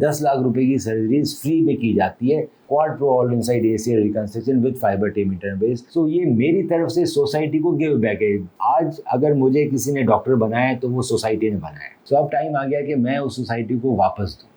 10 लाख रुपए की surgeries free में की जाती है quad pro all inside ACL reconstruction with fibre tape internal brace. So ये मेरी तरफ से सोसाइटी को गिव बैक है। आज अगर मुझे किसी ने डॉक्टर बनाया है तो वो सोसाइटी ने बनाया है। सो अब टाइम आ गया कि मैं उस सोसाइटी को वापस दूं।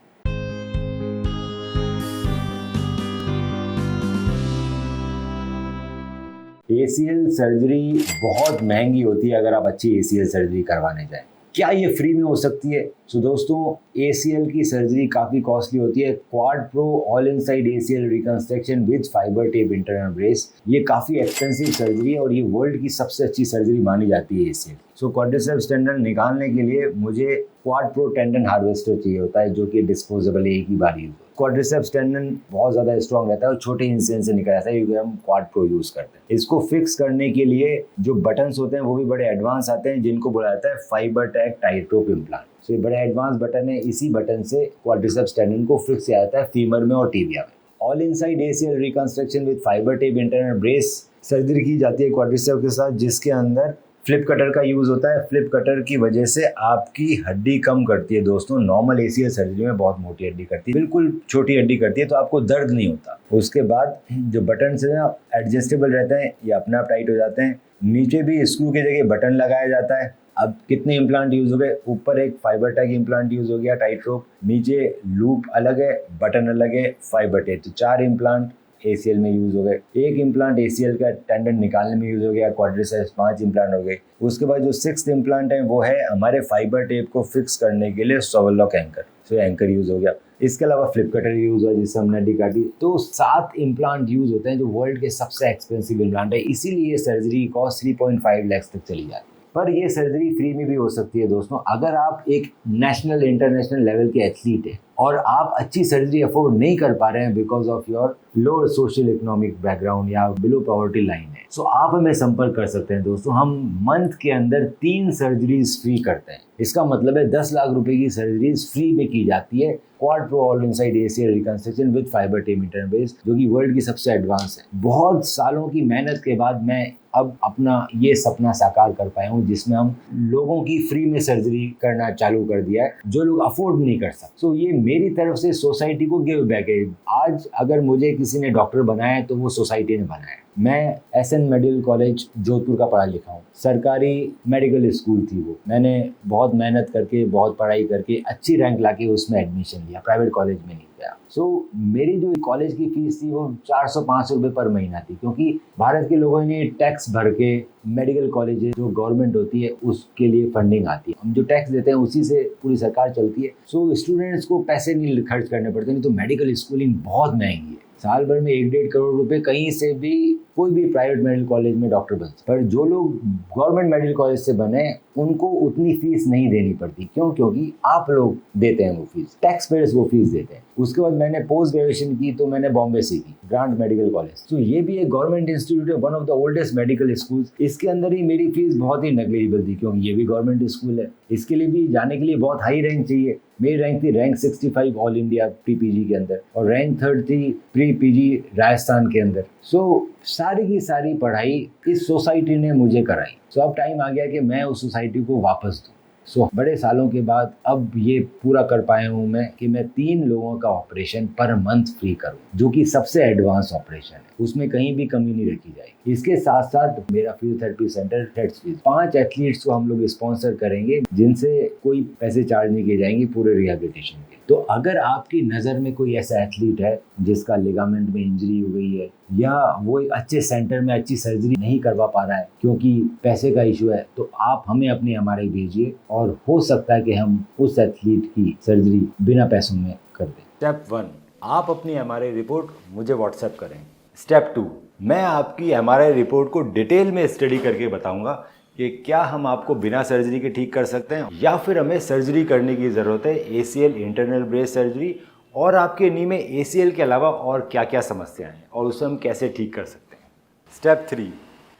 एसीएल सर्जरी बहुत महंगी होती है अगर आप अच्छी एसीएल सर्जरी करवाने जाएं। क्या ये फ्री में हो सकती है? सो दोस्तों, एसीएल की सर्जरी काफ़ी कॉस्टली होती है। Quad pro all inside ACL reconstruction with fibre tape internal brace, ये काफ़ी एक्सपेंसिव सर्जरी है और ये वर्ल्ड की सबसे अच्छी सर्जरी मानी जाती है एसीएल। सो क्वाड्रिसेप्स टेंडन निकालने के लिए मुझे क्वाड प्रो टेंडन हार्वेस्टर चाहिए होता है, जो कि डिस्पोजेबल एक ही बार यूज। क्वाड्रिसेप्स टेंडन बहुत ज़्यादा स्ट्रॉन्ग रहता है और छोटे इंसिजन से निकल जाता है, क्योंकि हम क्वाड प्रो यूज़ करते हैं। इसको फिक्स करने के लिए जो बटन्स होते हैं वो भी बड़े एडवांस आते हैं, जिनको बोला जाता है फाइबर टैग टाइट्रोप इम्प्लांट। तो ये बड़े एडवांस बटन है, इसी बटन से क्वाड्रिसेप्स टेंडन को फिक्स किया जाता है फीमर में और टिबिया में। All inside ACL reconstruction with fibre tape internal brace surgery की जाती है क्वाड्रिसेप्स के साथ, जिसके अंदर फ्लिप कटर का यूज़ होता है। फ्लिप कटर की वजह से आपकी हड्डी कम करती है दोस्तों। नॉर्मल एसीएल सर्जरी में बहुत मोटी हड्डी करती है, बिल्कुल छोटी हड्डी करती है, तो आपको दर्द नहीं होता। उसके बाद जो बटन से ना एडजस्टेबल रहते हैं, ये अपने आप टाइट हो जाते हैं। नीचे भी स्क्रू की जगह बटन लगाया जाता है। अब कितने इम्प्लांट यूज़ हो गए? ऊपर एक फाइबर टैग इम्प्लांट यूज़ हो गया टाइट्रोप, नीचे लूप अलग है, बटन अलग है, फाइबर टैग, तो 4 इम्प्लांट एसीएल में यूज़ हो गए। एक इम्प्लांट एसीएल का टेंडन निकालने में यूज़ हो गया। क्वाड्रिसेप्स 5 इम्प्लांट हो गए। उसके बाद जो 6th इम्प्लांट है वो है हमारे फाइबर टेप को फिक्स करने के लिए सोवल लॉक एंकर। सो एंकर यूज़ हो गया। इसके अलावा फ्लिप कटर यूज़ हुआ जिससे हमने हड्डी काटी। तो 7 इम्प्लांट यूज़ होते हैं, जो वर्ल्ड के सबसे एक्सपेंसिव इम्प्लांट है। इसीलिए ये सर्जरी कॉस्ट 3.5 लाख तक चली जाती है। पर ये सर्जरी फ्री में भी हो सकती है दोस्तों। अगर आप एक नेशनल इंटरनेशनल लेवल के एथलीट हैं और आप अच्छी सर्जरी अफोर्ड नहीं कर पा रहे हैं because of your lower social economic background या बिलो पॉवर्टी लाइन है, सो आप हमें संपर्क कर सकते हैं दोस्तों। हम मंथ के अंदर 3 सर्जरीज फ्री करते हैं। इसका मतलब है 10 लाख रुपए की सर्जरीज फ्री में की जाती है quad pro all inside ACL reconstruction with fibre tape internal brace, जो कि वर्ल्ड की सबसे एडवांस है। बहुत सालों की मेहनत के बाद मैं अब अपना ये सपना साकार कर पाया हूँ, जिसमें हम लोगों की फ्री में सर्जरी करना चालू कर दिया है, जो लोग अफोर्ड नहीं कर सकते। सो ये मेरी तरफ से सोसाइटी को गिव बैक है। आज अगर मुझे किसी ने डॉक्टर बनाया है तो वो सोसाइटी ने बनाया है। मैं एसएन मेडिकल कॉलेज जोधपुर का पढ़ा लिखा हूँ। सरकारी मेडिकल स्कूल थी वो। मैंने बहुत मेहनत करके, बहुत पढ़ाई करके अच्छी रैंक लाके उसमें एडमिशन लिया। प्राइवेट कॉलेज में नहीं गया। सो मेरी जो कॉलेज की फीस थी वो 400-500 रुपये पर महीना थी, क्योंकि भारत के लोगों ने टैक्स भर के मेडिकल कॉलेज जो गवर्नमेंट होती है उसके लिए फंडिंग आती है। हम जो टैक्स देते हैं उसी से पूरी सरकार चलती है। सो स्टूडेंट्स को पैसे नहीं खर्च करने पड़ते, नहीं तो मेडिकल स्कूलिंग बहुत महंगी है। साल भर में 1-1.5 करोड़ रुपए कहीं से भी कोई भी प्राइवेट मेडिकल कॉलेज में डॉक्टर बन सकते। पर जो लोग गवर्नमेंट मेडिकल कॉलेज से बने उनको उतनी फीस नहीं देनी पड़ती। क्यों? क्योंकि आप लोग देते हैं वो फीस, टैक्स पेयर्स वो फीस देते हैं। उसके बाद मैंने पोस्ट ग्रेजुएशन की तो मैंने बॉम्बे से की, ग्रांट मेडिकल कॉलेज। तो ये भी एक गवर्नमेंट इंस्टीट्यूट है, one of the oldest medical school. इसके अंदर ही मेरी फीस बहुत ही नेग्लिजिबल थी, क्योंकि ये भी गवर्नमेंट स्कूल है। इसके लिए भी जाने के लिए बहुत हाई रैंक चाहिए। मेरी रैंक थी रैंक 65 ऑल इंडिया प्री-पीजी के अंदर, और रैंक 3rd थी प्री-पीजी राजस्थान के अंदर। सो सारी की सारी पढ़ाई इस सोसाइटी ने मुझे कराई। सो अब टाइम आ गया कि मैं उस सोसाइटी को वापस दूं। सो बड़े सालों के बाद अब ये पूरा कर पाया हूँ मैं कि मैं 3 लोगों का ऑपरेशन पर मंथ फ्री करूँ, जो कि सबसे एडवांस ऑपरेशन है। उसमें कहीं भी कमी नहीं रखी जाएगी। इसके साथ साथ मेरा physiotherapy centre heads fees 5 athletes को हम लोग स्पॉन्सर करेंगे, जिनसे कोई पैसे चार्ज नहीं किए जाएंगे पूरे रिहेबिलिटेशन के। तो अगर आपकी नज़र में कोई ऐसा एथलीट है जिसका लिगामेंट में इंजरी हो गई है, या वो एक अच्छे सेंटर में अच्छी सर्जरी नहीं करवा पा रहा है क्योंकि पैसे का इशू है, तो आप हमें अपनी एमआरआई भेजिए और हो सकता है कि हम उस एथलीट की सर्जरी बिना पैसों में कर दें। स्टेप 1, आप अपनी एमआरआई रिपोर्ट मुझे व्हाट्सएप करें। स्टेप 2, मैं आपकी एमआरआई रिपोर्ट को डिटेल में स्टडी करके बताऊंगा कि क्या हम आपको बिना सर्जरी के ठीक कर सकते हैं या फिर हमें सर्जरी करने की ज़रूरत है, एसीएल इंटरनल ब्रेस सर्जरी, और आपके नी में एसीएल के अलावा और क्या क्या समस्याएं हैं और उसे हम कैसे ठीक कर सकते हैं। स्टेप 3,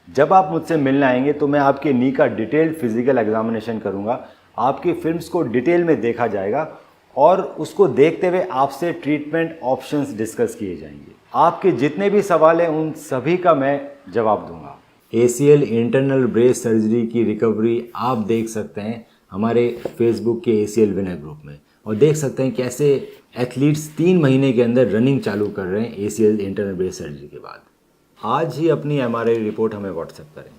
जब आप मुझसे मिलने आएंगे तो मैं आपके नी का डिटेल्ड फिजिकल एग्जामिनेशन करूंगा। आपकी फिल्म्स को डिटेल में देखा जाएगा और उसको देखते हुए आपसे ट्रीटमेंट ऑप्शंस डिस्कस किए जाएंगे। आपके जितने भी सवाल हैं उन सभी का मैं जवाब दूंगा। एसीएल इंटरनल ब्रेस सर्जरी की रिकवरी आप देख सकते हैं हमारे फेसबुक के एसीएल विनर ग्रुप में, और देख सकते हैं कैसे एथलीट्स 3 महीने के अंदर रनिंग चालू कर रहे हैं ACL इंटरनल ब्रेस सर्जरी के बाद। आज ही अपनी MRI रिपोर्ट हमें व्हाट्सएप करें।